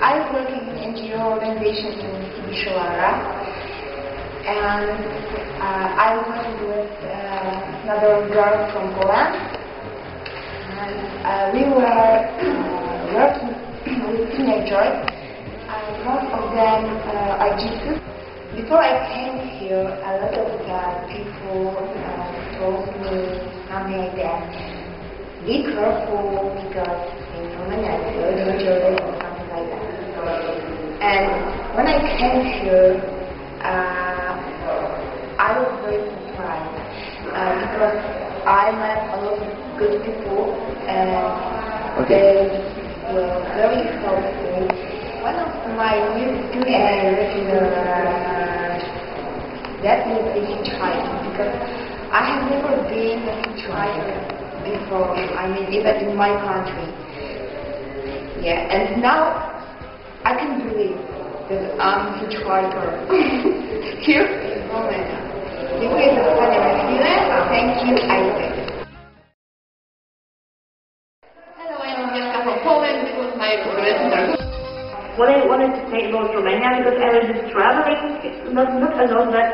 I work in an NGO organization in Timisoara, and I work with another girl from Poland, and we were working with teenagers. Most of them are gypsies. Before I came here, a lot of people told me something like that. Be careful because in Romania it's very dangerous or something like that. And when I came here, I was very surprised because I met a lot of good people and they were very helpful. One of my new students definitely hitchhiking because I have never been a hitchhiker before, I mean even in my country. Yeah, and now I can believe that I'm a hitchhiker here in Romania. Dziękuję za wspaniałe chwile. Thank you, Isaac. Hello, I'm Agnieszka from Poland. This was my listener. What I wanted to say about Romania, because I was just traveling, not a lot, but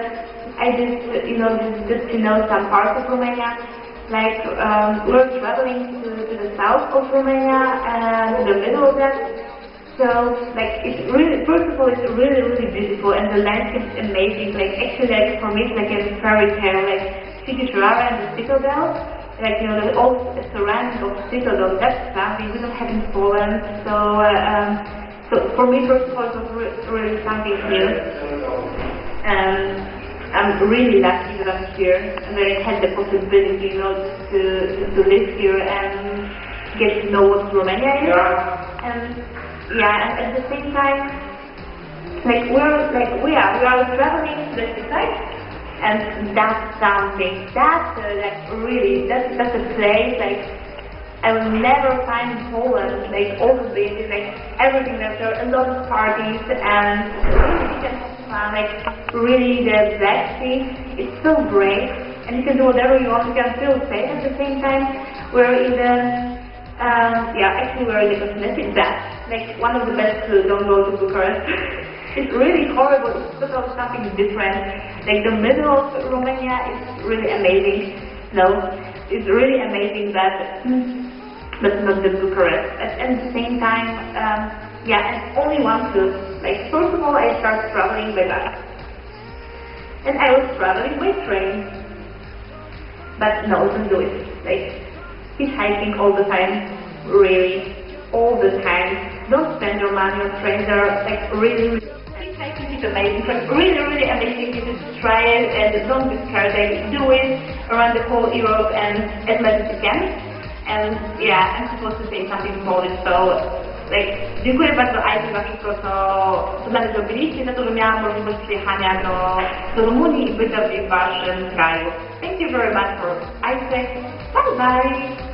I just to know some parts of Romania. Like we're traveling to the south of Romania and the middle of that. So like it's really, first of all, it's really beautiful and the landscape is amazing. Like actually, like for me, it's like a fairy tale. Like Timisoara and the citadel. Like the old surrounding of citadel. That's something we don't have in Poland. So for me, first of all, it was really something new. I'm really lucky that I'm here and I had the possibility, to live here and get to know what Romania is. And at the same time, we are traveling to the seaside, and that's something. That's that's a place I will never find in Poland. Like all the beaches, like everything. There are a lot of parties and really the Black Sea, it's so great and you can do whatever you want, you can feel safe at the same time. We're in the we're in the cosmetic bath, like one of the best clues, don't go to Bucharest. It's really horrible, it's totally something different. Like the middle of Romania is really amazing. No, it's really amazing but not the Bucharest. At the same time, and only one clue. Like first of all, I started traveling by bus, and I was traveling by train. But no, don't do it. Like hitchhiking all the time, really, all the time. Don't spend your money on trains. They're like really. Hitchhiking is amazing. It's really amazing. You just try it and don't be scared. Like do it around the whole Europe and as much as you can. And I'm supposed to say something in Polish, so. Dziękuję bardzo Aice za wszystko, co dla mnie zrobiliście, za to, że miałam możliwość przyjechania do Rumunii i bycia w waszym kraju. Thank you very much for Aice. Bye bye!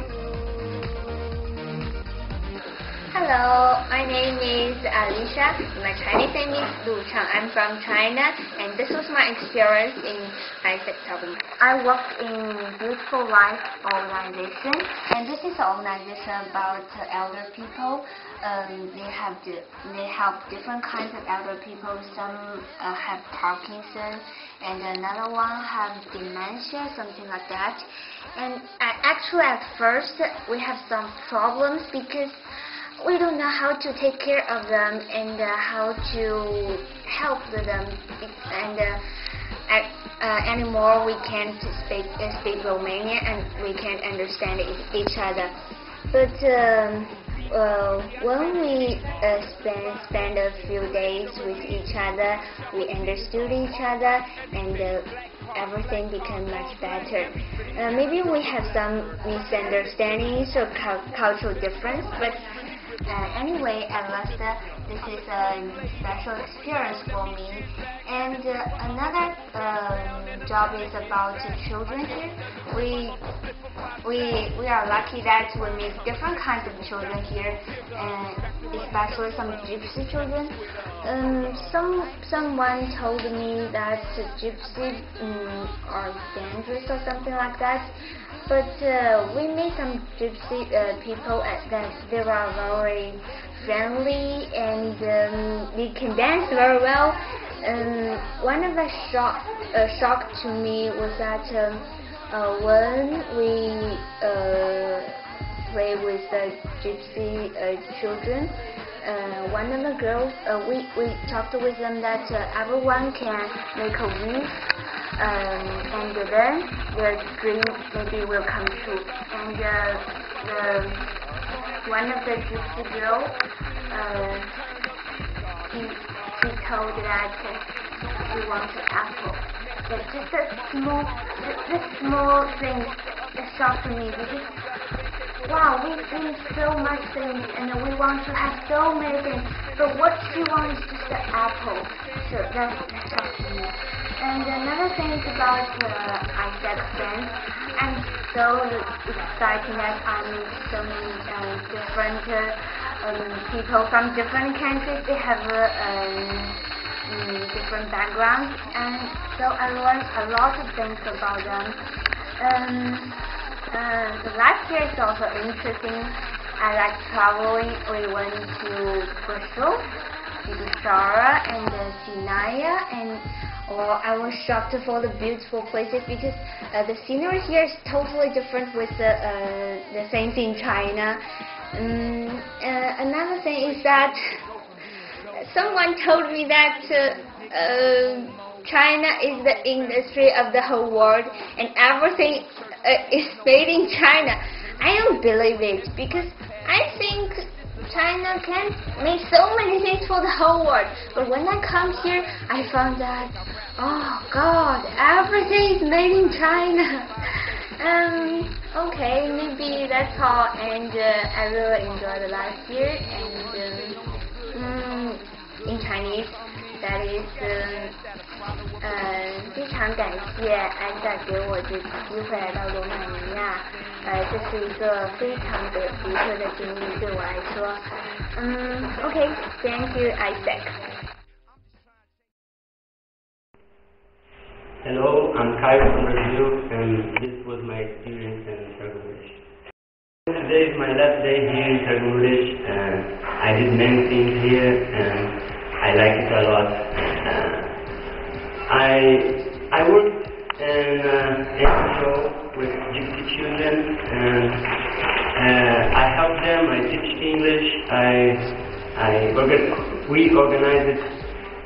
Hello, my name is Alicia. My Chinese name is Lu Chang. I'm from China, and this was my experience in Isaac Talking. I work in Beautiful Life organization, and this is an organization about elder people. They help different kinds of elder people. Some have Parkinson, and another one have dementia, something like that. And actually, at first, we have some problems because we don't know how to take care of them and how to help them. And anymore, we can't speak Romanian and we can't understand each other. But when we spend a few days with each other, we understood each other and everything became much better. Maybe we have some misunderstandings or cultural difference, but anyway, at last, this is a special experience for me. And another job is about children here. We are lucky that we meet different kinds of children here, and especially some gypsy children. Someone told me that gypsies are dangerous or something like that. But we meet some gypsy people that they are very friendly and they can dance very well. One of the shock to me was that when we play with the gypsy children, one of the girls, we talked with them that everyone can make a wish, and then their dream maybe will come true. And one of the gypsy girls, he told that he wants an apple. But just the small thing that shocked me, because wow, we think so much things and we want to have so many things, but what she wants is just an apple. So that shocked me. And another thing is about Isaac's dance. I'm so excited that I meet so many different people from different countries. They have different backgrounds, and so I learned a lot of things about them. The last year is also interesting. I like traveling. We went to Bristol, to Shara and Sinaya, and I was shocked for the beautiful places, because the scenery here is totally different with the things in China. Another thing is that someone told me that China is the industry of the whole world and everything is made in China. I don't believe it, because I think China can make so many things for the whole world. But when I come here, I found that, oh God, everything is made in China. Okay, maybe that's all. And I really enjoyed the last year. And in Chinese, that is 非常感谢安夏给我这次机会来到罗马尼亚，这是一个非常的独特的经历对我来说。Okay, thank you, Isaac. Hello, I'm Caio from Brazil, and this was my experience in Targumurish. Today is my last day here in Targumurish, and I did many things here, and I like it a lot. I worked in a show with gypsy children, and I helped them. I teach English. We organized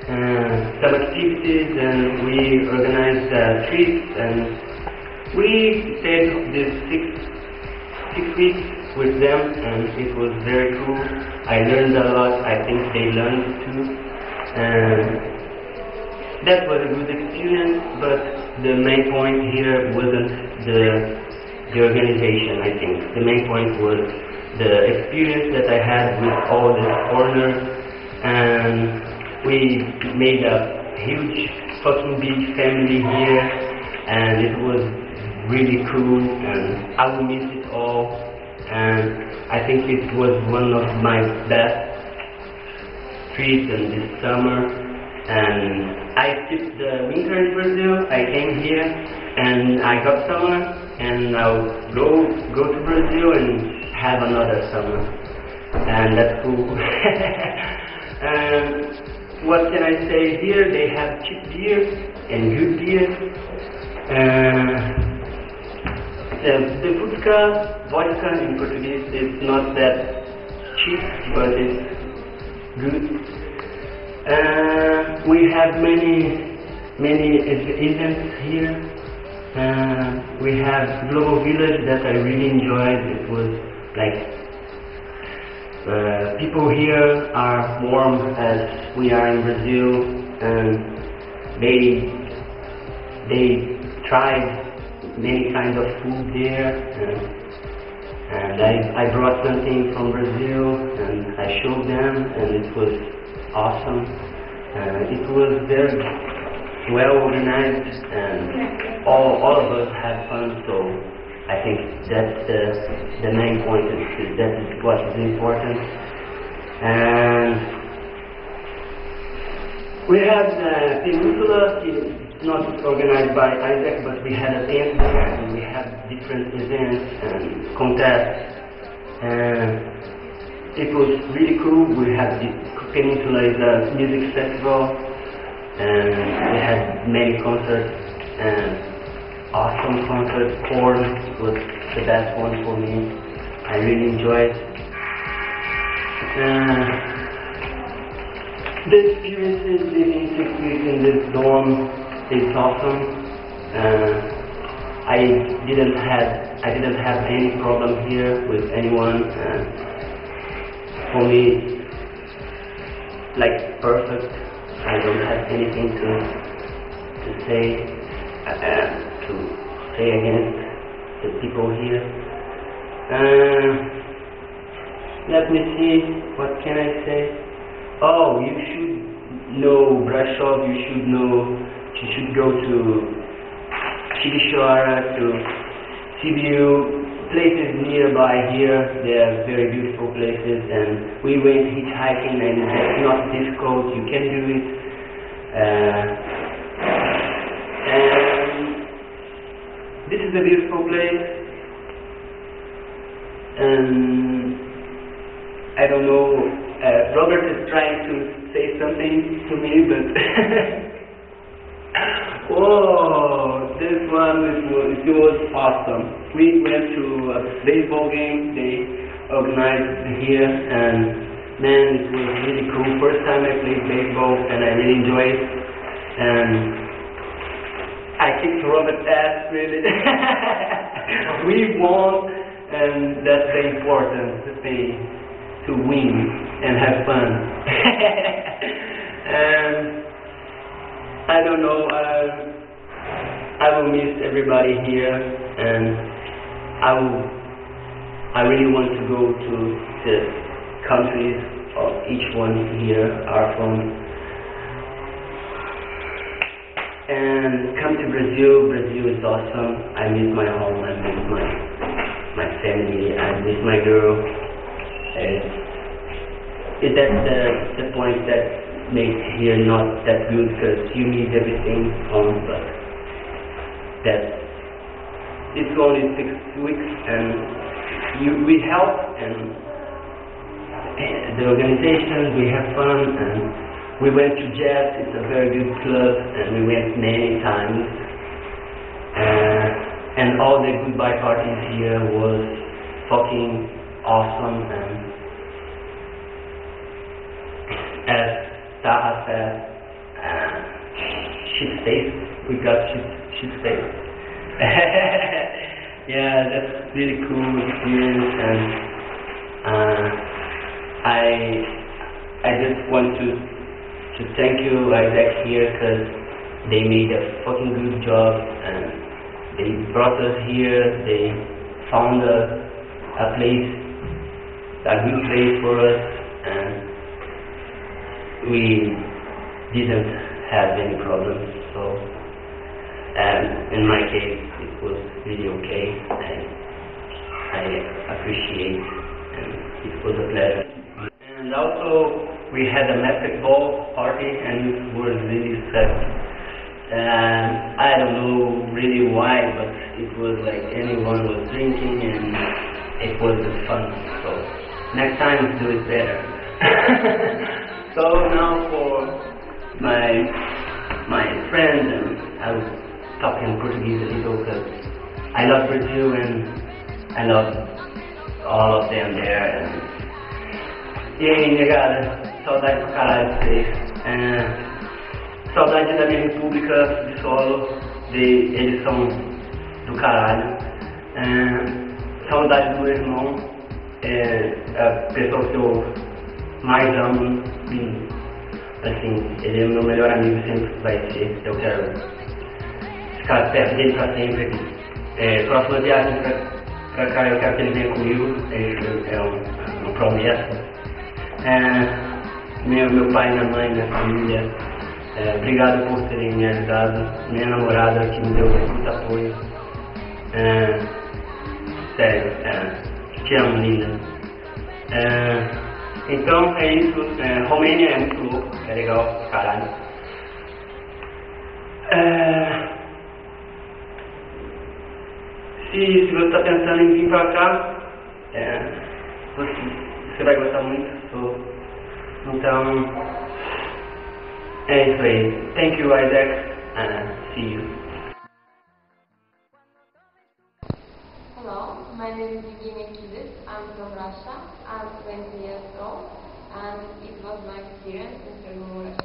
some activities, and we organized trips, and we stayed these six weeks with them, and it was very cool. I learned a lot. I think they learned too, and that was a good experience. But the main point here wasn't the organization. I think the main point was the experience that I had with all the foreigners, and we made a huge fucking big family here, and it was really cool, and I will miss it all. And I think it was one of my best trips in this summer. And I skipped the winter in Brazil. I came here and I got summer, and I'll go to Brazil and have another summer, and that's cool. And what can I say here? They have cheap beer and good beer. The vodka in Portuguese is not that cheap, but it's good. We have many events here. We have Global Village that I really enjoyed. It was like people here are warm as we are in Brazil, and they tried many kinds of food there, and I brought something from Brazil and I showed them, and it was awesome. It was very well organized, and all of us had fun, so I think that's the main point. That is what is important. And we had Peninsula. It's not organized by Isaac, but we had a tent there, and we had different events and contests. it was really cool. We had the Peninsula is a music festival, and we had many concerts, and awesome concerts. Korn was the best one for me. I really enjoyed. The experiences living 6 weeks in this dorm is awesome. I didn't have any problem here with anyone. For me, like perfect. I don't have anything to say against the people here. Let me see. What can I say? Oh, you should know Brashov. You should go to Shigishara, to Sibiu, places nearby here. They are very beautiful places, and we went hitchhiking, and it's not difficult. You can do it. And this is a beautiful place, and I don't know. Robert is trying to say something to me, but whoa, this one it was awesome. We went to a baseball game they organized here, and man, it was really cool. First time I played baseball, and I really enjoyed it. And I kicked Robert's ass, really. We won, and that's the important thing, to win and have fun. And I don't know, I will miss everybody here, and I really want to go to the countries of each one here are from, and come to Brazil. Brazil is awesome. I miss my home, I miss my family, I miss my girl. That's the point that makes here not that good, because you need everything home, but it's only 6 weeks, and we help, and the organization, we have fun, and we went to jazz. It's a very good club, and we went many times, and all the goodbye parties here was fucking awesome. And as Taha said, shit face. We got shit face. Yeah, that's really cool experience, and I just want to thank you, Isaac, here, because they made a fucking good job, and they brought us here. They found a place, a good place for us, and we didn't have any problems, so in my case it was really okay. I appreciate, and it was a pleasure. And also we had a basketball party, and it was really sad. I don't know really why, but it was like anyone was drinking, and it was fun. So next time do it better. So now for my friends, and I was talking Portuguese a little, because I love Brazil, and I love all of them there. E aí, negada, saudade pra caralho de vocês. Saudade da minha república de solo, eles são do caralho. Saudade do meu irmão, a pessoa que eu mais amo, assim, ele é meu melhor amigo, sempre vai ser. Eu quero ficar perto dele pra sempre. Próxima viagem pra cá, eu quero que ele venha comigo. É uma promessa. Meu pai, minha mãe, minha família, obrigado por terem me ajudado. Minha namorada, que me deu muito apoio. Sério, te amo, linda. Então é isso. Romênia é muito louco, é legal pra caralho. Se você está pensando em vir pra cá, você vai gostar muito. Então, é isso aí. Thank you, Isaac, and see you. Hello, my name is Evgenia Kizis. I'm from Russia. I'm 20 years old, and it was my experience in Training.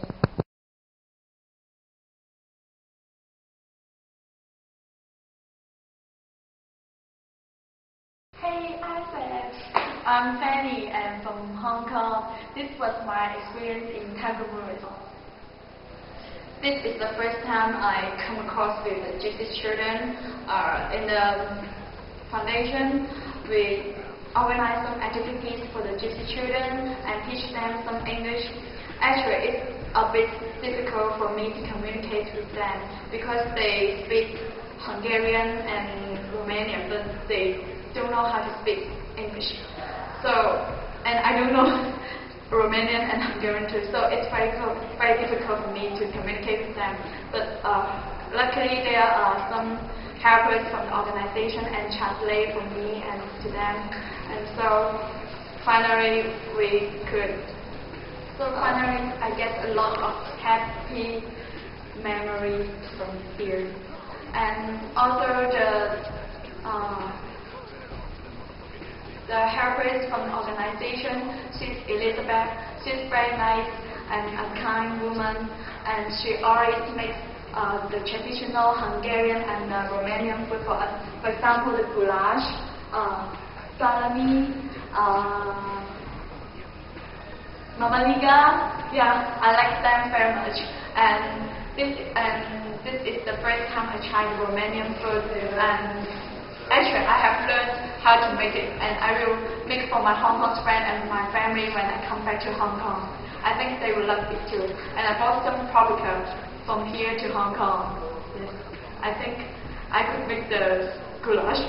Hey, Isaac. I'm Fanny and from Hong Kong. This was my experience in Tagamouris. This is the first time I come across with the Gypsy children. In the foundation, we organize some activities for the Gypsy children and teach them some English. Actually, it's a bit difficult for me to communicate with them because they speak Hungarian and Romanian, but they don't know how to speak English. So, and I don't know Romanian and Hungarian too, so it's very difficult for me to communicate with them. But luckily there are some helpers from the organization and translate for me and to them. And so finally I get a lot of happy memories from here. And also the helpers from the organization, she's Elizabeth. She's very nice and a kind woman, and she always makes the traditional Hungarian and Romanian food for us. For example, the goulash, salami, mamaliga. Yeah, I like them very much. And this is the first time I tried Romanian food, and actually I have learned how to make it, and I will make for my Hong Kong friend and my family when I come back to Hong Kong. I think they will love it too. And I bought some paprika from here to Hong Kong. Yes. I think I could make the goulash.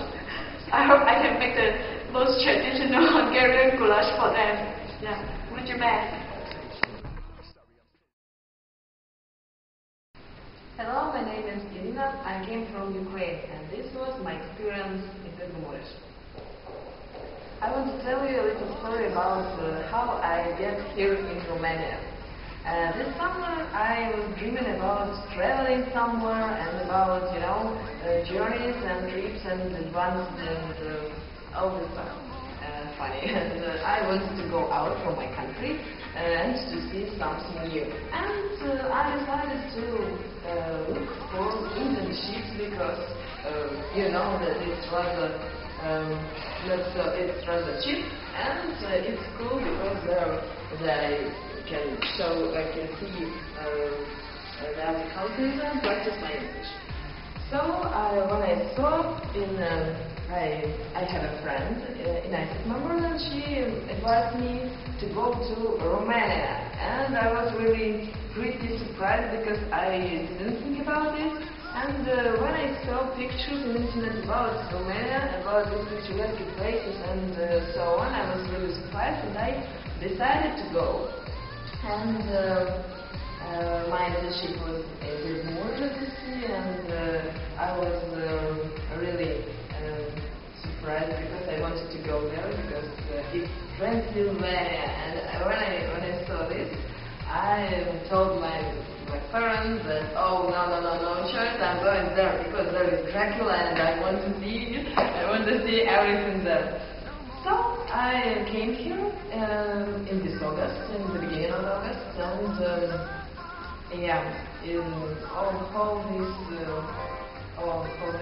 I hope I can make the most traditional Hungarian goulash for them. Yeah. Would you mind? Hello, my name is Irina. I came from Ukraine, and this was my experience in Training. I want to tell you a little story about how I get here in Romania. This summer I was dreaming about traveling somewhere and about, journeys and trips and advances and all this stuff. Funny. And I wanted to go out from my country and to see something new. And I decided to look for internships because that it's rather cheap, and it's cool because I can see the other countries and practice my English. So when I saw I have a friend in ISIC members, and she advised me to go to Romania, and I was really pretty surprised because I didn't think about it. And when I saw pictures on the internet about Romania, about these picturesque places and so on, I was really surprised, and I decided to go. And my internship was in emergency, and I was really surprised because I wanted to go there because it's Transylvania. And when I saw this, I told my parents that no choice, I'm going there because there is Dracula and I want to see everything there. So I came here in this August, in the beginning of August, and in all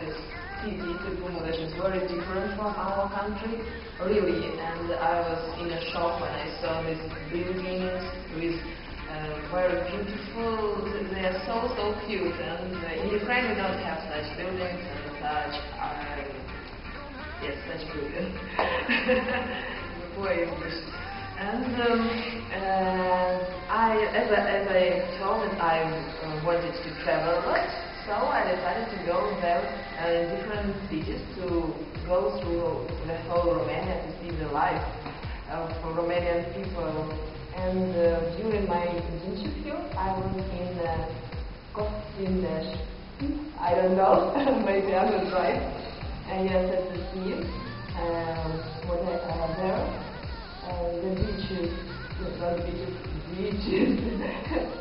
this city, Târgu is very different from our country, really. And I was in a shock when I saw these buildings with very beautiful. They are so cute. And in Ukraine we don't have such buildings and such buildings. Poor English. And as I told it, I wanted to travel a lot, so I decided to go there in different cities to go through the whole Romania to see the life of Romanian people. And during my internship here, I was in Costinești. I don't know, maybe I'm not right. Yes, at the sea. When I was there, the beaches, not beaches, beaches,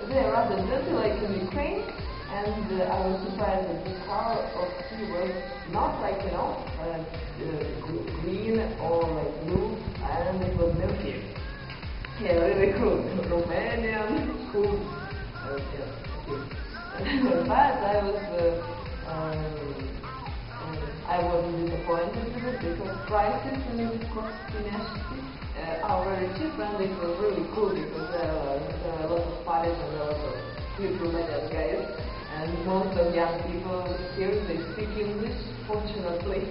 they're rather dirty like in Ukraine. And I was surprised that the color of sea was not like, green or like blue, and it was milky. Yeah, really cool. Romanian food. Yes, okay. But I was disappointed with it because prices in this destination are very cheap, and it was really cool because there are a lot of parties and a lot of cute Romanian guys, and most of young people here they speak English, fortunately.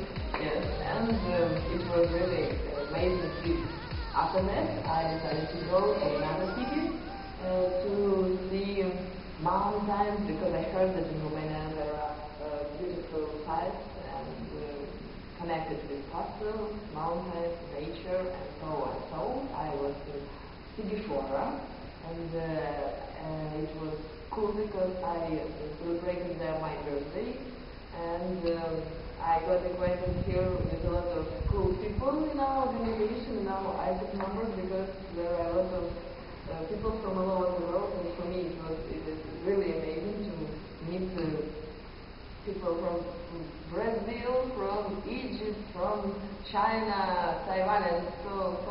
Yes, and it was really amazing trip. After that, I decided to go to another city to see mountains because I heard that in Romania there are beautiful sites and connected with castles, mountains, nature, and so on. So I was in Sighișoara, and it was cool because I celebrated there my birthday, and I got acquainted here with a lot of cool people in our organization, in our ISEC members, because there are a lot of people from all over the world, and for me it is really amazing to meet people from Brazil, from Egypt, from China, Taiwan, and so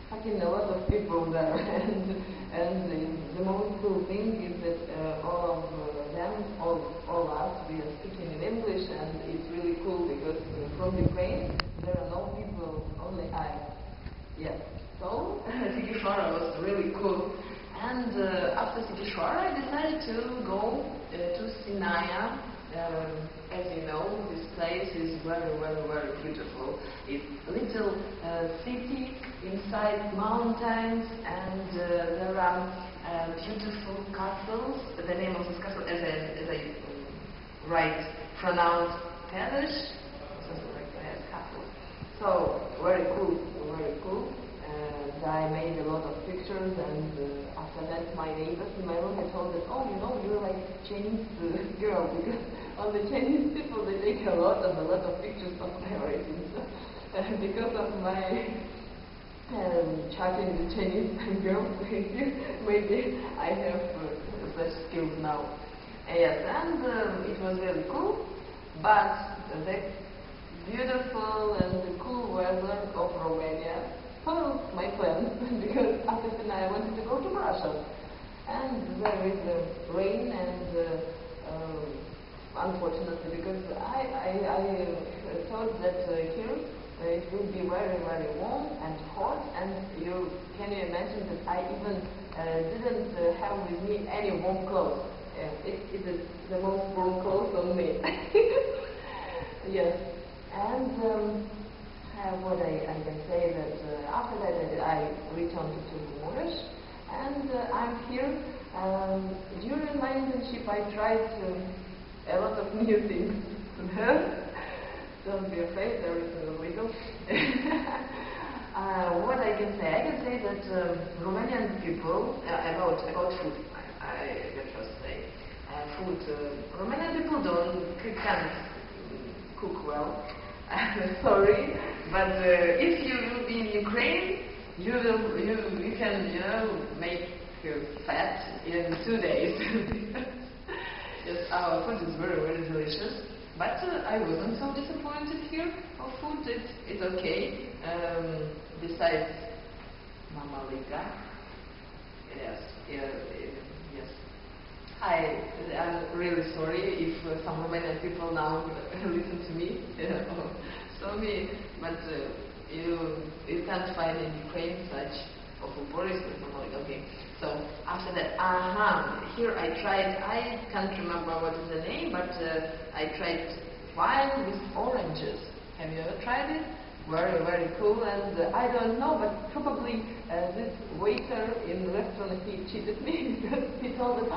fucking a lot of people there. and the most cool thing is that all of them, all us, we are speaking in English, and it's really cool because from Ukraine there are no people, only I. Yes. So Sighișoara was really cool. And after Sighișoara, I decided to go to Sinaia. As you know, this place is very, very, very beautiful. It's a little city inside mountains, and there are beautiful castles. The name of this castle, as I right pronounce, Palace, something like that, castle. So very cool, very cool. And I made a lot of pictures, and after that my neighbors in my room had told that, oh, you're like Chinese girl, because all the Chinese people, they take a lot of pictures of my races. Because of my chatting with Chinese girls, maybe I have such skills now. Yes, and it was really cool, but the beautiful and the cool weather of Romania followed my plans, because after tonight I wanted to go to Russia, and there is rain, and unfortunately, because I thought that here it will be very, very warm and hot, and can you imagine that I even didn't have with me any warm clothes. It is the most warm clothes on me. Yes, and what I can say that after that I returned to Mureș, and I'm here. During my internship I tried a lot of new things to learn. Don't be afraid, everything is legal. What I can say that Romanian people, about food, I can just say, food, Romanian people can't cook well. Sorry, but if you will be in Ukraine, you can make fat in 2 days. Yes, our food is very, very delicious. But I wasn't so disappointed here of food. It's okay. Besides Mama Liga, yes. I'm really sorry if some Romanian people now listen to me or saw me, but you can't find in Ukraine such awful Boris with Mama Liga. Okay. So after that, here I tried, I can't remember what is the name, but I tried wine with oranges. Have you ever tried it? Very, very cool, and I don't know, but probably this waiter in the restaurant, he cheated me because he told us,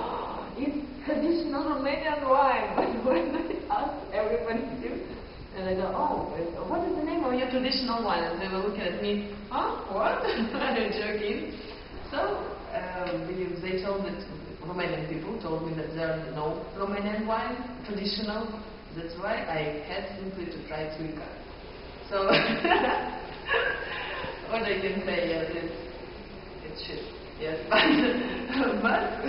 it's traditional Romanian wine. But when I asked everybody here, and I go, what is the name of your traditional wine? And they were looking at me, what? I'm joking. So they told that Romanian people told me that there is no Romanian wine, traditional. That's why I had simply to try Tuica. So, what I can say, yes, it's shit, yes, but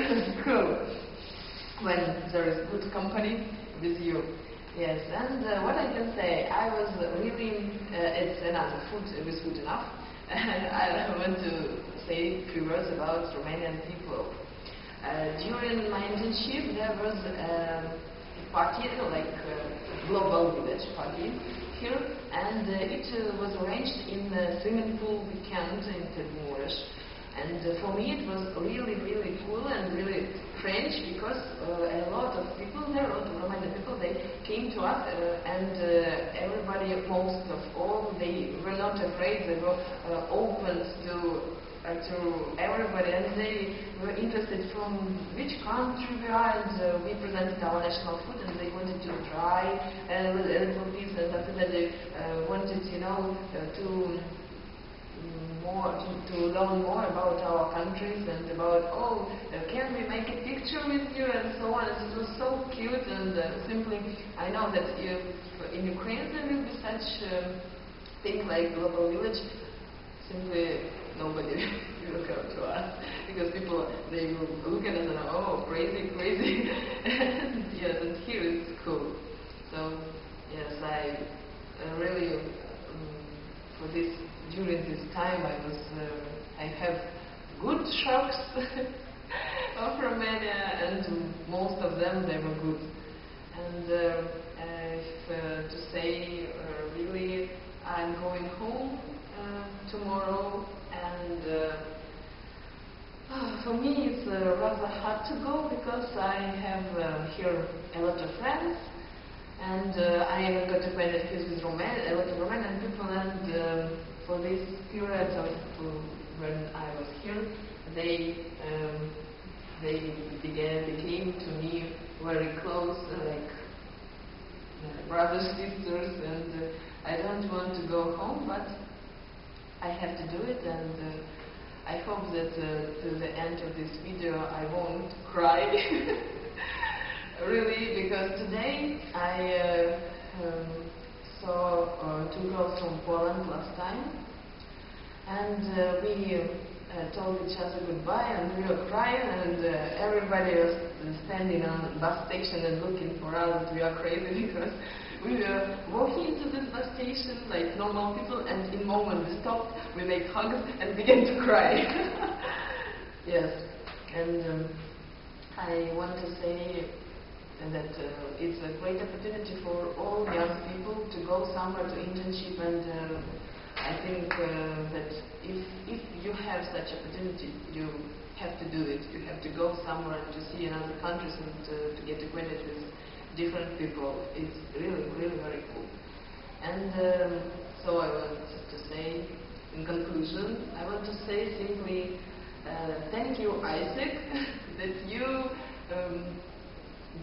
cool when there is good company with you. Yes, and what I can say, I was really, it's enough, it was food enough. I want to say a few words about Romanian people. During my internship, there was a party, like global village party here, and it was arranged in a swimming pool weekend in Târgu. And for me it was really, really cool and really strange because a lot of people there, a lot of Romanian people, they came to us and everybody, most of all, they were not afraid, they were open to everybody, and they were interested from which country we are, and we presented our national food, and they wanted to try a little piece, and after that they wanted, to learn more about our countries and about, can we make a picture with you, and so on. It was so cute, and simply, I know that if in Ukraine there will be such thing like global village, simply nobody will come to us, because people, they will look at us and crazy, crazy. Yes, and here it's cool. So, yes, I really, for this, during this time I have good shocks of Romania, and most of them, they were good. And if to say really, I'm going home tomorrow, and for me it's rather hard to go because I have here a lot of friends, and I got acquainted with a lot of Romanian people, and for this period of when I was here, they became to me very close, like brothers, sisters, and I don't want to go home, but I have to do it, and I hope that to the end of this video I won't cry. Really, because today I saw two girls from Poland last time, and we told each other goodbye, and we were crying, and everybody was standing on the bus station and looking for us. We are crazy because we were walking into this bus station like normal people, and in a moment we stopped, we made hugs and began to cry. Yes, and I want to say that it's a great opportunity for all young people to go somewhere to internship, and I think that if you have such opportunity, you have to do it. You have to go somewhere to see another countries and to get acquainted with different people. It's really, really very cool. And so I want to say, in conclusion, I want to say simply thank you, Isaac, that you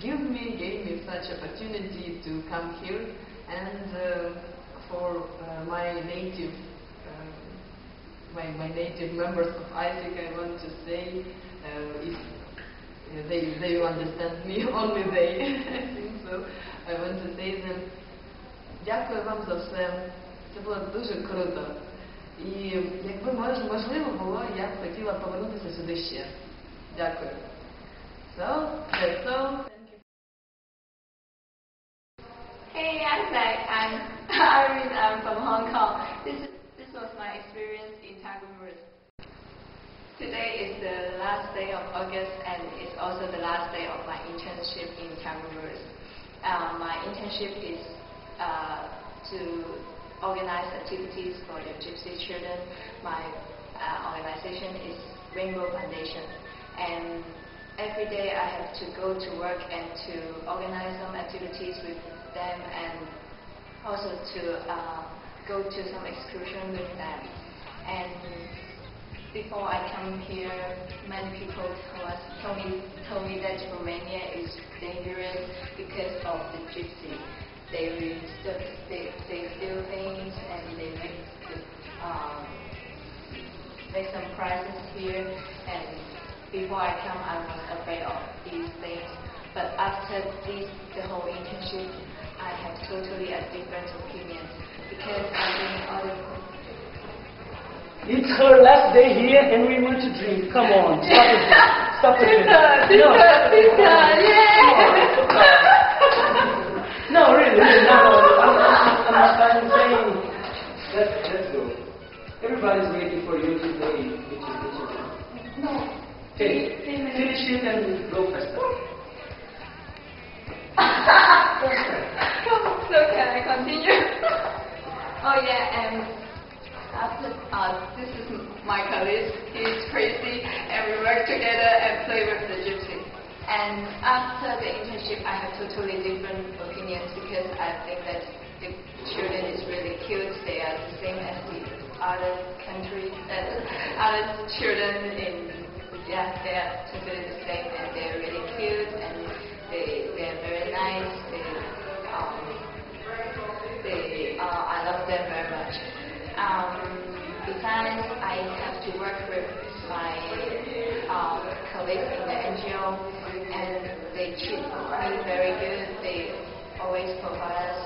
gave me such opportunity to come here, and for my native members of Isaac, I want to say, if they understand me, only they, I think so. I want to say them, дякую вам за все, це було дуже круто. І якби можливо було, я б хотіла повернутися сюди ще. Дякую. So, that's all. Hey Isaac, I'm Irene. I'm from Hong Kong. This was my experience in Tagum. Today is the last day of August, and it's also the last day of my internship in Tagum. My internship is to organize activities for the Gypsy children. My organization is Rainbow Foundation, and every day I have to go to work and to organize some activities with them, and also to go to some excursion with them. And before I come here, many people told me that Romania is dangerous because of the gypsy. They steal things, and they make some prices here. And before I come, I was afraid of these things. But after the whole internship, I have totally a different opinion, because I've been in other It's her last day here and we want to drink. Come on, stop it. Stop it. No, really, no. I'm saying, let's go. Everybody's waiting for you today. No. Okay, finish it and go faster. So can I continue? Oh yeah, and after this is my colleague. He's crazy, and we work together and play with the gypsy. And after the internship, I have totally different opinions because I think that the children is really cute. They are the same as the other countries, other children in. Yeah, they are totally the same, and they are really cute, and they are very nice. I love them very much. Besides, I have to work with my colleagues in the NGO, and they treat me very good. They always provide us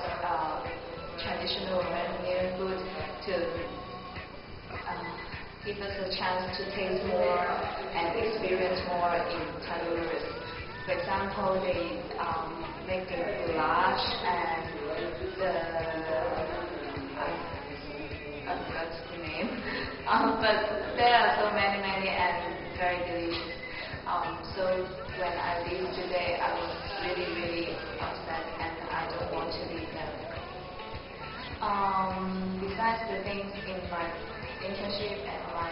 traditional Romanian food to give us a chance to taste more and experience more in Taiwan. For example, they make the goulash and I forgot the name, but there are so many and very delicious. So when I leave today, I was really upset and I don't want to leave them. Besides the things in my internship and my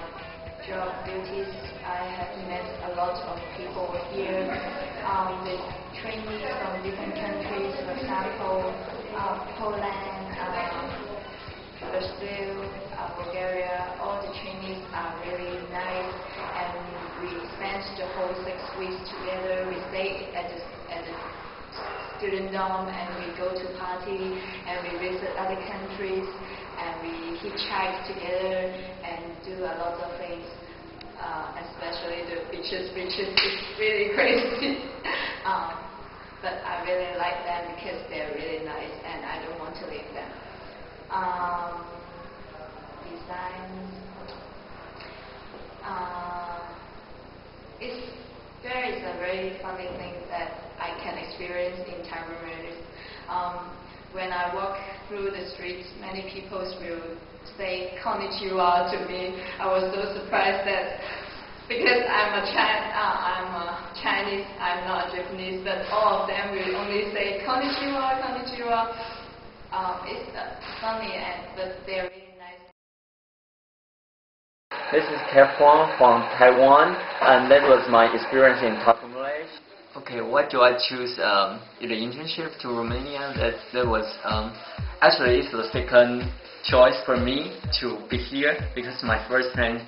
job duties, I have met a lot of people here. The trainees from different countries, for example, Poland, Brazil, Bulgaria. All the trainees are really nice, and we spent the whole 6 weeks together. We stay at the student dorm, and we go to party, and we visit other countries, and we hitchhike together and do a lot of things. Especially the beaches. Beaches is really crazy. But I really like them because they're really nice, and I don't want to leave them. There is a very funny thing that I can experience in Taiwan. When I walk through the streets, many people will say "konnichiwa" to me. I was so surprised that because I'm a Chinese, I'm not Japanese, but all of them will only say "konnichiwa, konnichiwa." It's funny, but they're really nice. This is part1 from Taiwan, and that was my experience in Taipei. Okay, why do I choose the internship to Romania? That was actually it's the second choice for me to be here because my first plan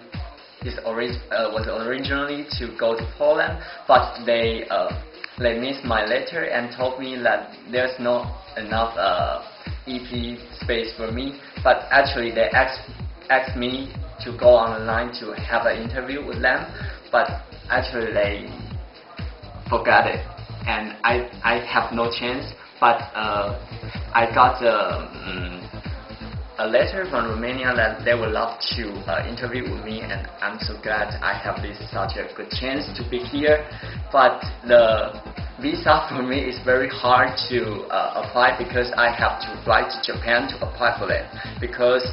was originally to go to Poland, but they missed my letter and told me that there's not enough EP space for me. But actually they asked me to go online to have an interview with them, but actually they forgot it, and I have no chance. But I got a letter from Romania that they would love to interview with me, and I'm so glad I have such a good chance to be here. But the visa for me is very hard to apply because I have to fly to Japan to apply for it, because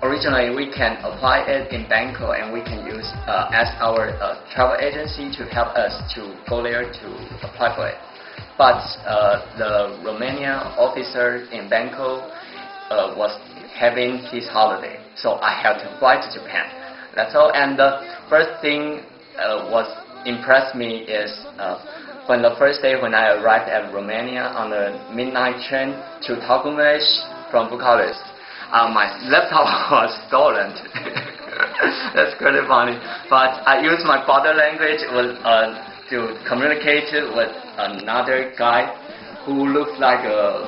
originally we can apply it in Bangkok and we can ask our travel agency to help us to go there to apply for it. But the Romania officer in Bangkok was having his holiday, so I had to fly to Japan. That's all. And the first thing was impressed me is when the first day when I arrived at Romania on the midnight train to Tagumej from Bucharest, my laptop was stolen. That's kind of funny. But I used my body language to communicate with another guy who looks like a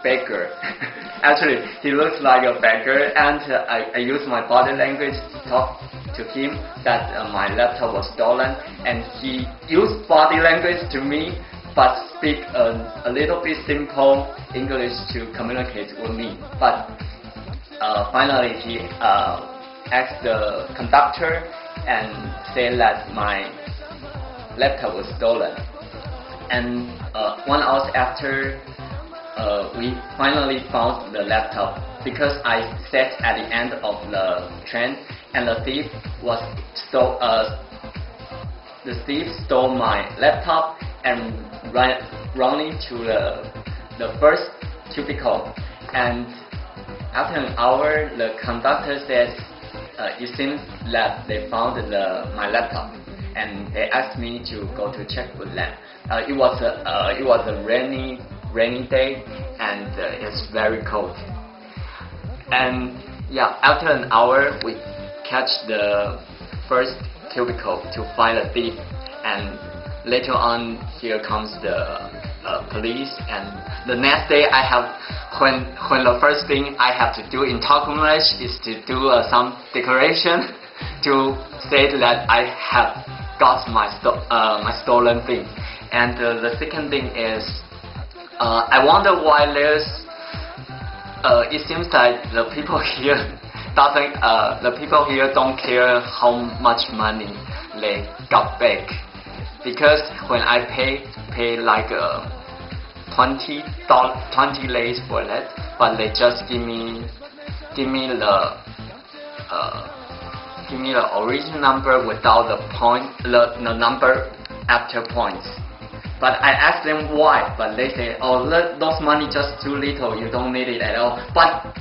beggar. Actually, he looks like a beggar, and I used my body language to talk to him that my laptop was stolen, and he used body language to me, but speak a little bit simple English to communicate with me. But finally, he asked the conductor and said that my laptop was stolen. And 1 hour after, we finally found the laptop because I sat at the end of the train, and the thief stole my laptop and running to the first cubicle. And after an hour, the conductor says it seems that they found my laptop, and they asked me to go to check with them. It was a rainy day, and it's very cold. And yeah, after an hour, we catch the first cubicle to find the thief, and later on, here comes the police. And the next day, when the first thing I have to do in English is to do some declaration to say that I have got my stolen thing. And the second thing is, I wonder why it seems like the people here don't care how much money they got back, because when I pay like 20 lays for that, but they just give me the original number without the number after points. But I asked them why, but they say, oh, those money just too little, you don't need it at all. But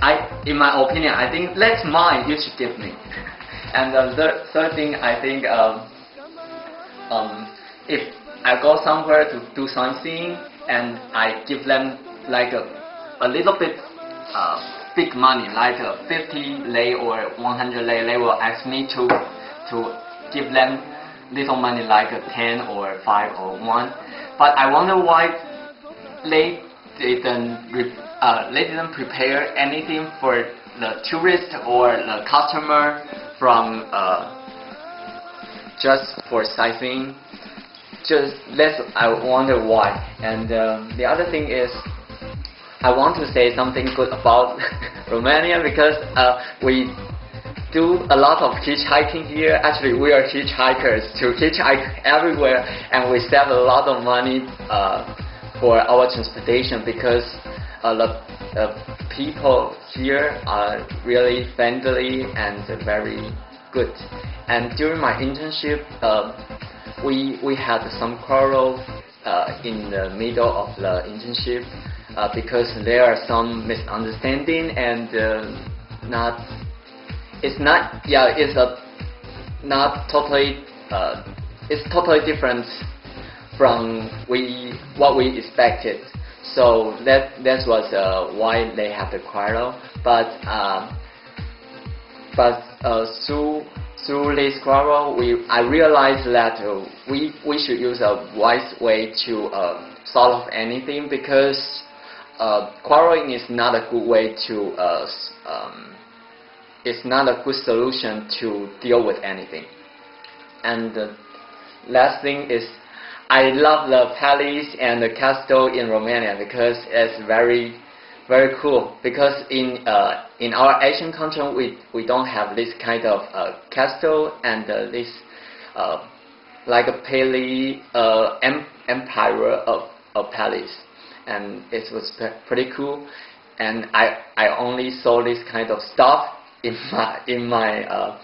in my opinion, I think that's mine, you should give me. And the third thing, I think, if I go somewhere to do something and I give them like a little bit big money, like 50 lei or 100 lei, they will ask me to give them little money like 10 or 5 or 1. But I wonder why they didn't prepare anything for the tourist or the customer from just for sightseeing. I wonder why. And the other thing is, I want to say something good about Romania, because we do a lot of hitchhiking here. Actually, we are hitchhikers to hitchhike everywhere, and we save a lot of money for our transportation, because the people here are really friendly and very good. And during my internship, we had some quarrel in the middle of the internship because there are some misunderstanding, and it's totally different from what we expected. So that was why they have the quarrel. But through this quarrel, I realized that we should use a wise way to solve anything, because quarreling is not a good way to it's not a good solution to deal with anything. And the last thing is, I love the palace and the castle in Romania, because it's very, very cool. Because in our Asian country, we don't have this kind of castle and this like a empire of palace, and it was pretty cool. And I only saw this kind of stuff in my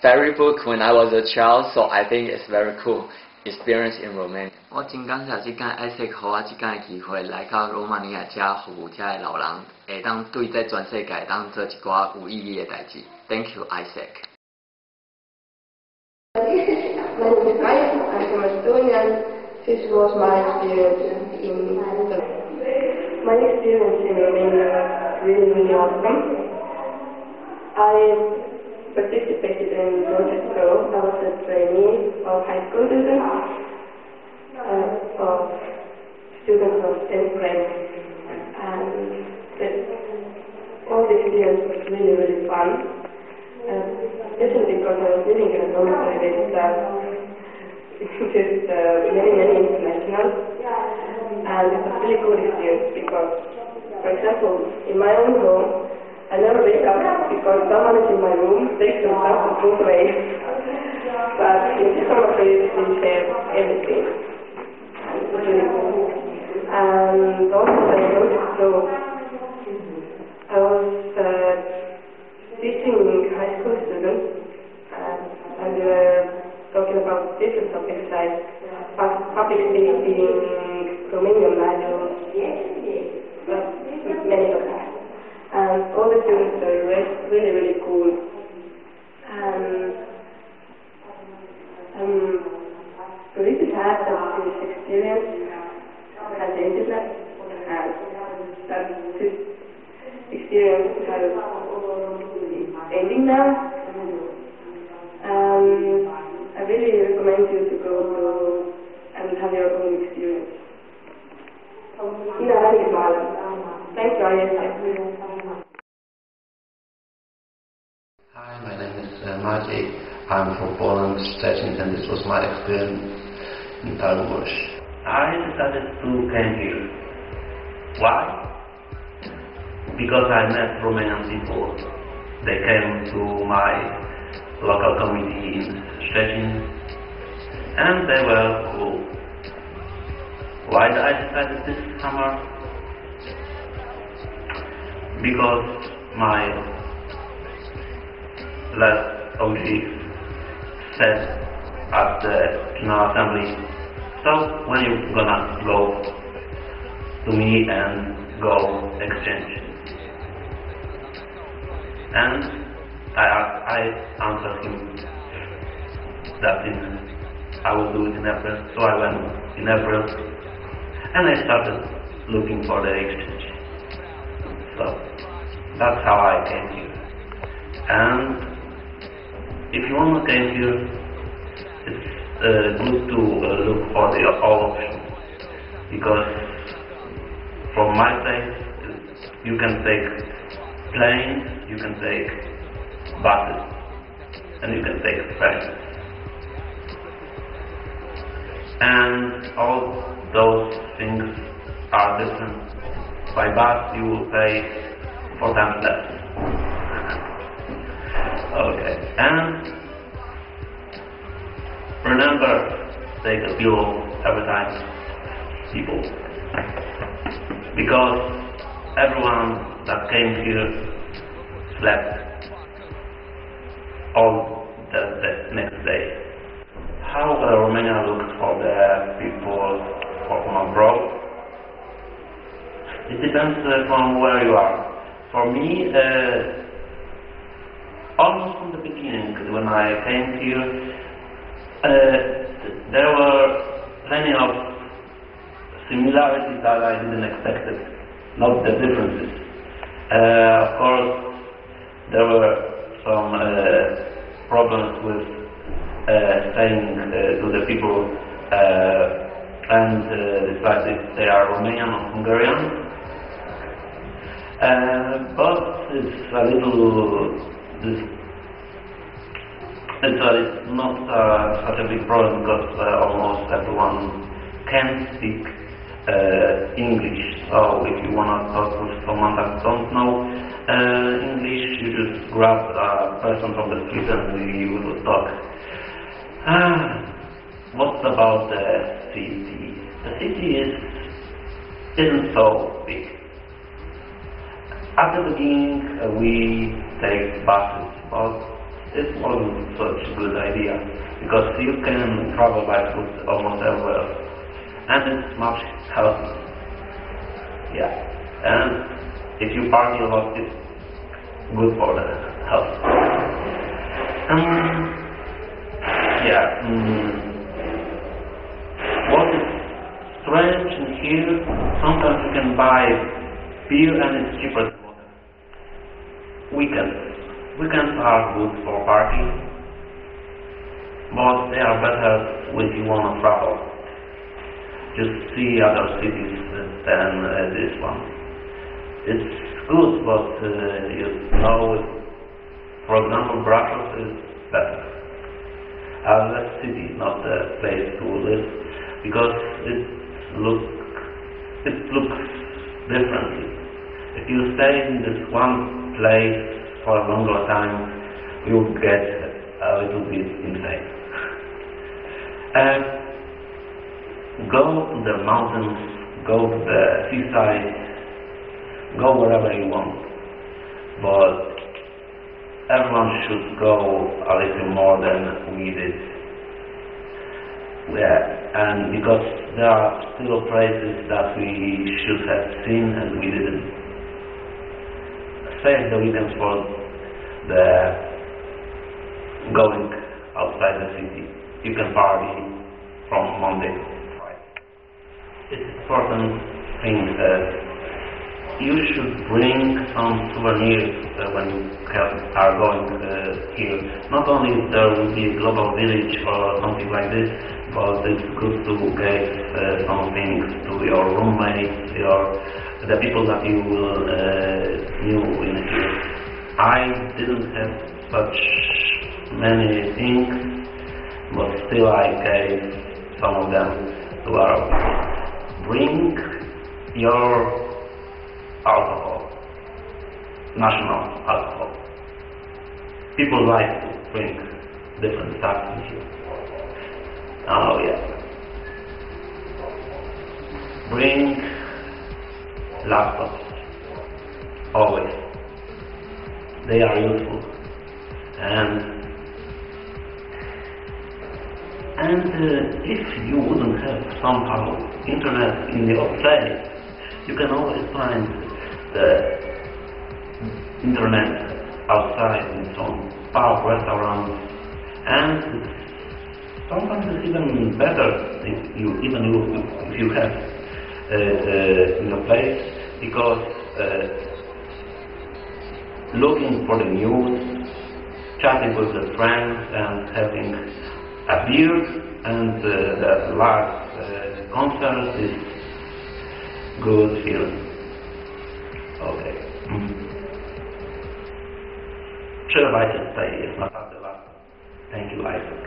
fairy book when I was a child, so I think it's very cool experience in Romania. 我真感谢这间爱惜给我这间机会来到罗马尼亚这服务这的老人，会当对这全世界当做一寡有意义的代志。Thank you, Isaac. My name is Aya. I'm from Estonia. This was my experience in my experience in Romania was really awesome. I participated in Project Go. I was a trainee of high school students, of students of 10th grade, and all the experience was really, really fun. Especially because I was living in a dormitory with many internationals, and it was really good experience because, for example, in my own home, I never wake up because someone is in my room, takes some stuff and goes away. But in this summer place we share everything. And it's really cool. And also I noticed, so I was teaching high school students and we were talking about different topics like public speaking, Romanian values, many topics. And all the students are really, really cool. And really sad of this experience at the internet, and that this experience has ending now. I really recommend you to go to and have your own experience. Thanks, Ryan. Hi, my name is Maciej. I'm from Poland, Szczecin, and this was my experience in Targosz. I decided to come here. Why? Because I met Romanian people. They came to my local community in Szczecin, and they were cool. Why did I decide this summer? Because my last OG said at the General Assembly, so when you gonna go to me and go exchange? And I answered him that I will do it in April, so I went in April and I started looking for the exchange. So that's how I came here. And if you want to come here, it's good to look for the all options, because from my place you can take planes, you can take buses, and you can take trains. And all those things are different. By bus you will pay 4 times less. Okay, and remember, take a pillow every time, people, because everyone that came here slept all the next day. How Romania looks for the people from abroad? It depends from where you are. For me, almost from the beginning, when I came here, there were plenty of similarities that I didn't expect, not the differences. Of course, there were some problems with saying to the people and decide if they are Romanian or Hungarian. But it's a little, it's not such a big problem, because almost everyone can speak English. So if you want to talk with someone that don't know English, you just grab a person from the street and you will talk. What about the city? The city isn't so big. At the beginning, we take buses, but it wasn't such a good idea, because you can travel by foot almost everywhere, and it's much healthy. Yeah, and if you party a lot, it's good for the health. What is strange in here, sometimes you can buy beer and it's cheaper than water. Weekends are good for partying, but they are better when you want to travel. Just see other cities than this one. It's good, but for example, Brussels is better. The city is not the place to live, because it looks differently. If you stay in this one place for a longer time, you get a little bit insane. Go to the mountains, go to the seaside, go wherever you want, but everyone should go a little more than we did. And because there are still places that we should have seen and we didn't. Save the weekends for the going outside the city. You can party from Monday to Friday. It's important thing that you should bring some souvenirs when you are going here. Not only there will be a global village or something like this, but it's good to get some things to your roommates, the people that you will knew in here. I didn't have such many things, but still I gave some of them to our people. Bring your alcohol, national alcohol. People like to drink different stuff in here. Oh yeah. Bring laptops, always. They are useful. And if you wouldn't have somehow internet in your place, you can always find the internet outside in some pub, restaurants, and sometimes it's even better if you have in a place, because looking for the news, chatting with the friends, and having a beer and the last concert is good feeling. Okay. Przerywajcie tutaj, jest naprawdę warto. Thank you, Isaac.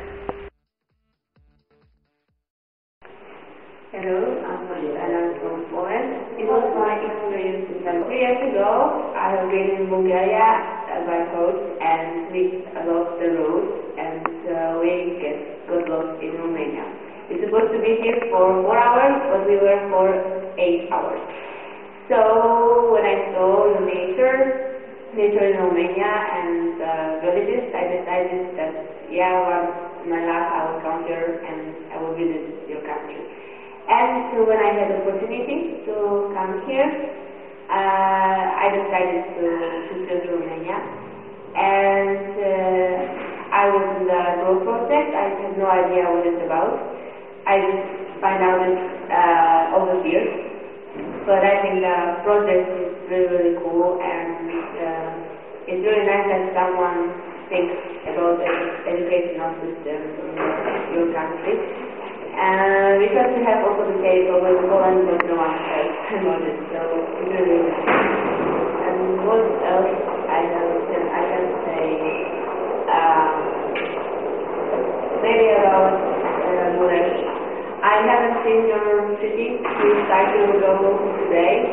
Hello, I'm from Poland. It was my experience in Denmark. 3 years ago, I have been in Bulgaria by coach and missed a lot of the road, and we got lost in Romania. We're supposed to be here for 4 hours, but we were for 8 hours. So when I saw the nature in Romania and villages, I decided that once in my life I will come here and I will visit your country. And so when I had the opportunity to come here, I decided to choose Romania. And I was in the growth project. I had no idea what it's about. I just find out it over here. But I think the project is really, really cool, and it's really nice that someone thinks about the educational system in your country. Because we have also the case over in Poland, but no one cares about it, so it's really nice. And what else I can say? Maybe about Budapest. I haven't seen your city. We tried to go today.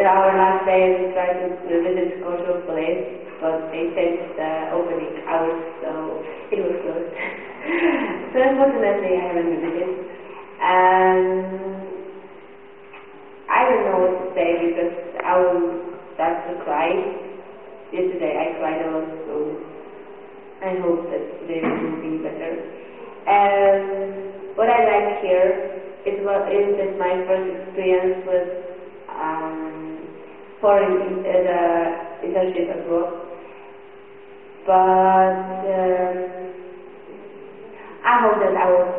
Our last day we tried to visit the cultural place, but they said opening hours, so it was closed. So unfortunately I haven't visited. I don't know what to say because I will start to cry. Yesterday I cried a lot, so I hope that today will be better. What I like here is that my first experience with foreign internship abroad. But I hope that I will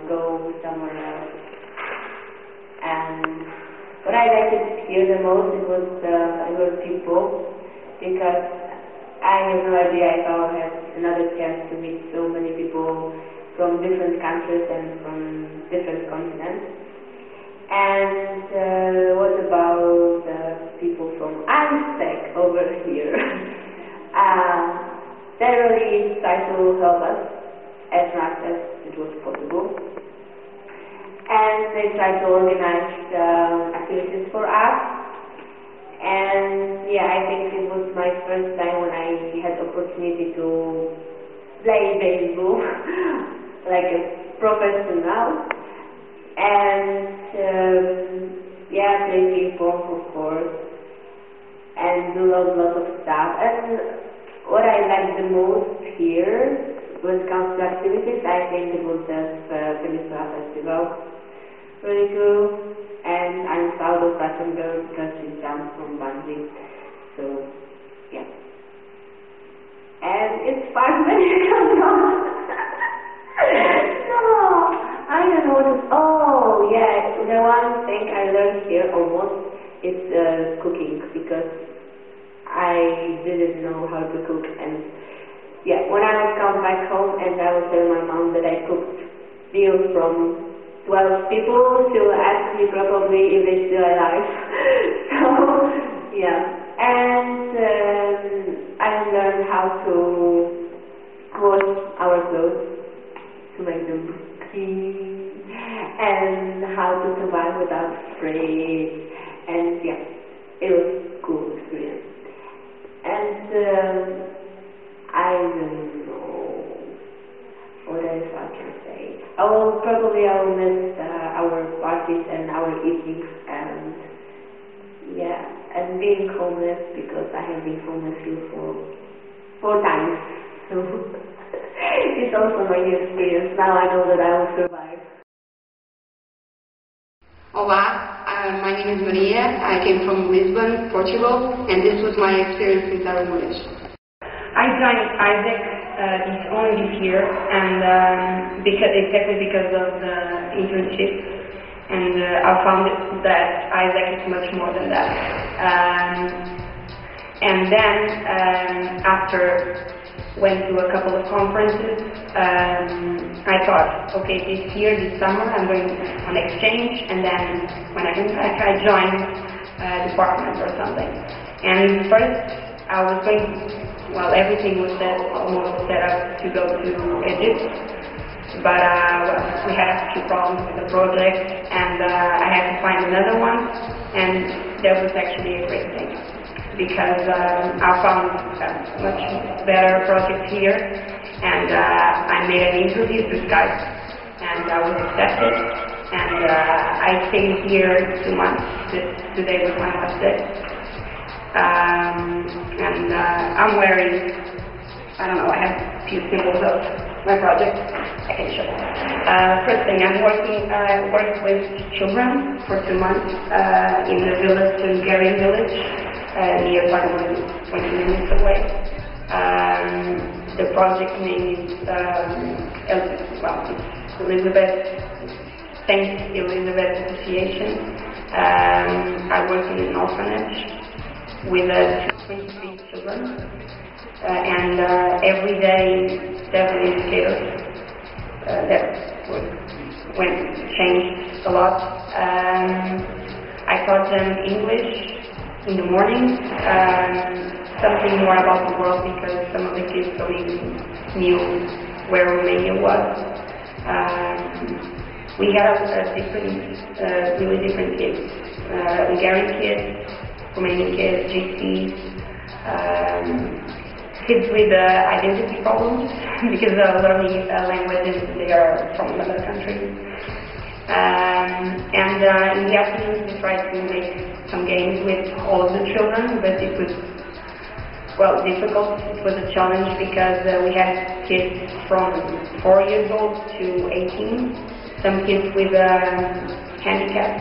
go somewhere else. And what I liked here the most was people, because I have no idea if I will have another chance to meet so many people from different countries and from different continents. And what about people from Amsterdam over here? They really try to help us as much as it was possible. And they try to organize activities for us. And I think it was my first time when I had opportunity to play baseball like a professional, and yeah, play ping pong of course, and do lots of stuff. And what I like the most here when it comes to activities, I think it was the Peninsula Festival. Really cool, and I'm proud of Russian girl because she jumped from bungee. So yeah, and it's fun when you come on. No, I don't know what. Oh yeah, the one thing I learned here almost is cooking, because I didn't know how to cook. And yeah, when I would come back home and I would tell my mom that I cooked meals from 12 people, she will ask me probably if they're still alive. So yeah, and I learned how to wash our clothes, to make them clean, and how to survive without spray. And yeah, it was a cool experience. And I don't know what else I can say. I will miss our parties and our evenings, and yeah, and being homeless, because I have been homeless here for 4 times. So it's also my new experience. Now I know that I will survive. Olá, my name is Maria. I came from Lisbon, Portugal, and this was my experience with Tarumulês. I joined Isaac only this year, and because of the internship, and I found that Isaac is much more than that. And then after went to a couple of conferences, I thought, okay, this summer I'm going on exchange, and then when I come back I join department or something. And first I was going. Well, everything was almost set up to go to Egypt, but we had a few problems with the project, and I had to find another one, and that was actually a great thing, because I found a much better project here, and I made an interview through Skype, and I was accepted, and I stayed here 2 months. Today was my last day. And I'm wearing, I don't know, I have a few symbols of my project I can show. First thing, I worked with children for 2 months in the village, in Hungarian village, near Parma, 20 minutes away. The project name is Saint Elizabeth Association. I work in an orphanage with 23 children, and every day 7 indicators that changed a lot. I taught them English in the morning, something more about the world, because some of the kids don't even knew where Romania was. We have really different kids, Hungarian kids, Romanian kids, GCs, kids with identity problems because they're learning languages, they are from another country. And in the afternoon we tried to make some games with all of the children, but it was, well, difficult. It was a challenge because we had kids from 4 years old to 18, some kids with handicap.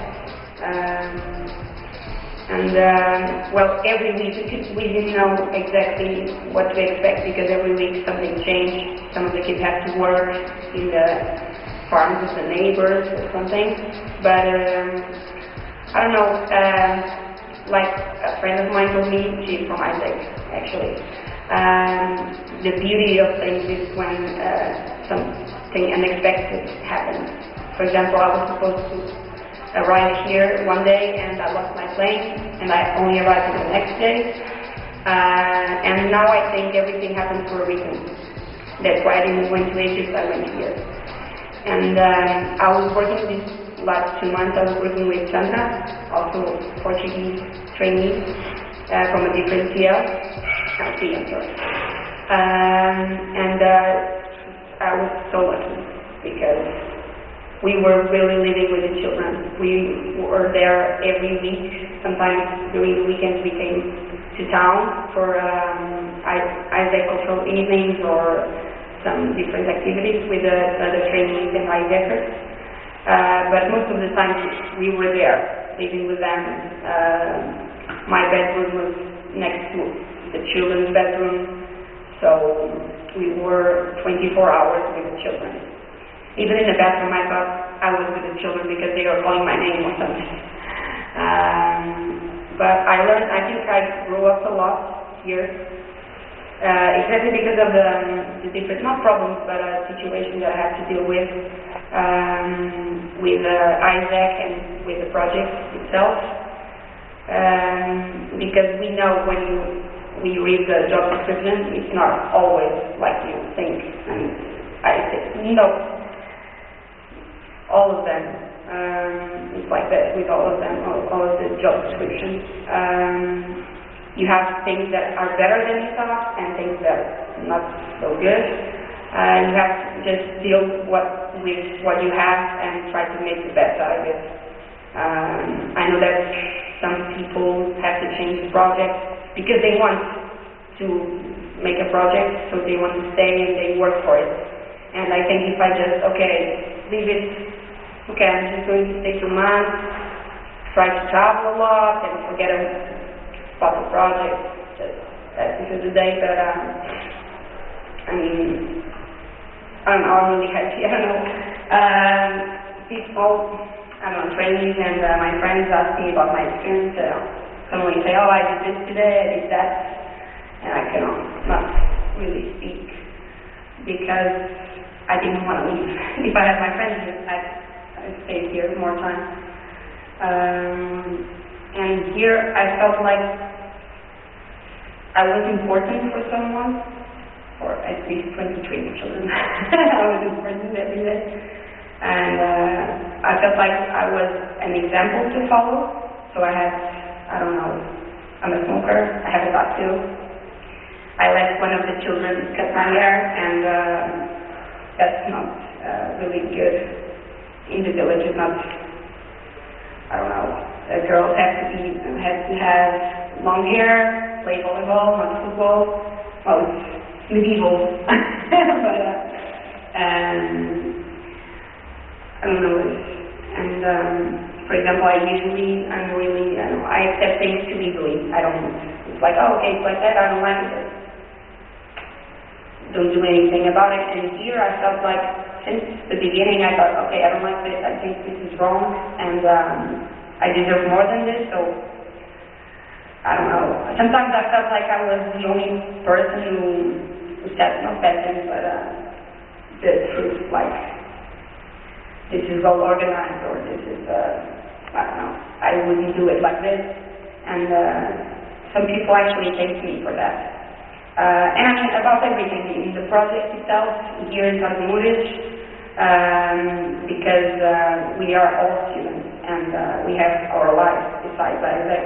Well, every week we didn't know exactly what to expect, because every week something changed. Some of the kids had to work in the farms with the neighbors or something. But I don't know, like a friend of mine told me, she's from Isaac actually, the beauty of things is when something unexpected happens. For example, I was supposed to arrived here one day and I lost my plane, and I only arrived the next day, and now I think everything happened for a reason. That's why I didn't went to Egypt, I went here. And I was working these last 2 months, I was working with Sandra, also Portuguese trainee from a different TL, healthy, I'm sorry. And I was so lucky because we were really living with the children. We were there every week. Sometimes during the weekends we came to town for either cultural evenings or some different activities with the other trainees and Isaacers. But most of the time we were there, living with them. My bedroom was next to the children's bedroom, so we were 24 hours with the children. Even in the bathroom, I thought I was with the children because they were calling my name or something. But I learned, I think I grew up a lot here, exactly because of the different, not problems, but situations that I had to deal with Isaac and with the project itself. Because we know when we read the job description, it's not always like you think. And I think, no. All of them, it's like that with all of them, all of the job descriptions. You have things that are better than you thought and things that are not so good. You have to just deal with what you have and try to make the best out of it. I know that some people have to change the project because they want to make a project, so they want to stay and they work for it. And I think if I just, leave it, I'm just going to stay 2 months, try to travel a lot and forget about the project, that's because the day that, I'm really happy, I don't know. People, trainees and my friends ask me about my experience. Suddenly say, I did this today, I did that, and I cannot not really speak because I didn't want to leave. If I had my friends here, I'd stay here more time. And here I felt like I was important for someone, or at least 23 children. I was important every day. And I felt like I was an example to follow. So I had, I'm a smoker, I have a tattoo. I let one of the children cut my hair, and that's not really good. In the village, it's not, girls have to have long hair, play volleyball, not football. Well, it's medieval. But, I don't know. And, for example, I accept things too easily. It's like, it's like that, I don't like it. Don't do anything about it. And here I felt like, since the beginning, I thought, I don't like this, I think this is wrong, and I deserve more than this, so I don't know. Sometimes I felt like I was the only person who said, not said things, but the truth, like, this is well organized, or this is, I don't know, I wouldn't do it like this, and some people actually thank me for that. And about everything in the project itself, here in Tartamuras, because we are all students and we have our lives besides Isaac.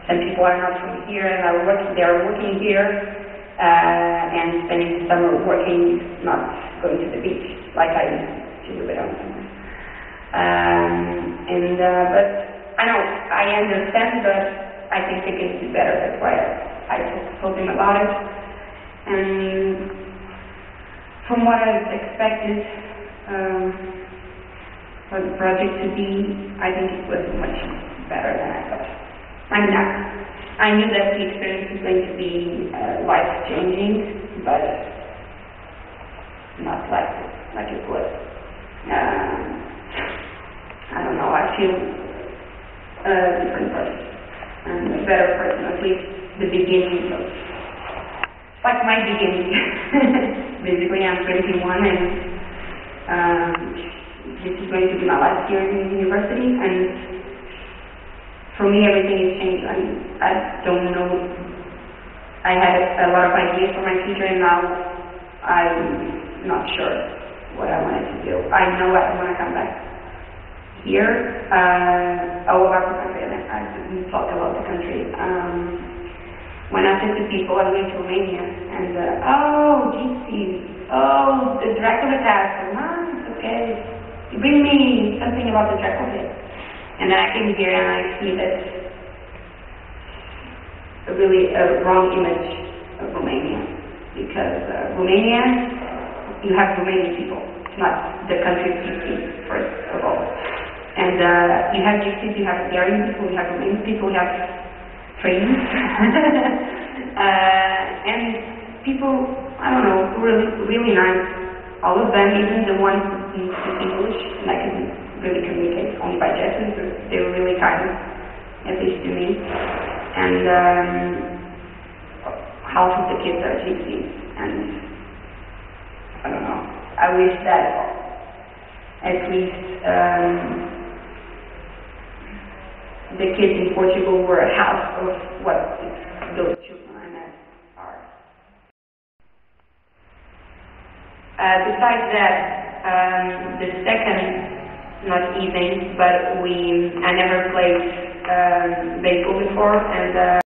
Some people are not from here and they are working here and spending the summer working, not going to the beach like I used to do it on summer. But I understand, but I think they can do better. That's why I told him about it. And from what I expected for the project to be, I think it was much better than I thought. I knew that the experience was going to be life-changing, but not like it was. I don't know, I feel a different person, and a better person, at least the beginning of, like my beginning. Basically, I'm 21 and this is going to be my last year in university, and for me everything has changed. I don't know, I had a lot of ideas for my future and now I'm not sure what I wanted to do. I know I want to come back here. About the country, I didn't talk about the country. when I said to people I'm going to Romania, and oh, gypsies, oh, the Dracula castle, no, it's okay, you bring me something about the Dracula. And then I came here and I see that a really wrong image of Romania, because Romania, you have Romanian people, not the country of gypsies, first of all. And you have gypsies, you have Hungarian people, you have Romanian people, you have trainees, and people, I don't know, really nice. All of them, even the ones who speak English, and I can really communicate only by gestures, they were really kind, at least to me. And half of the kids are gypsies, and I don't know. I wish that at least the kids in Portugal were half of what those children I met are. Besides that, the second, not evening, but I never played baseball before, and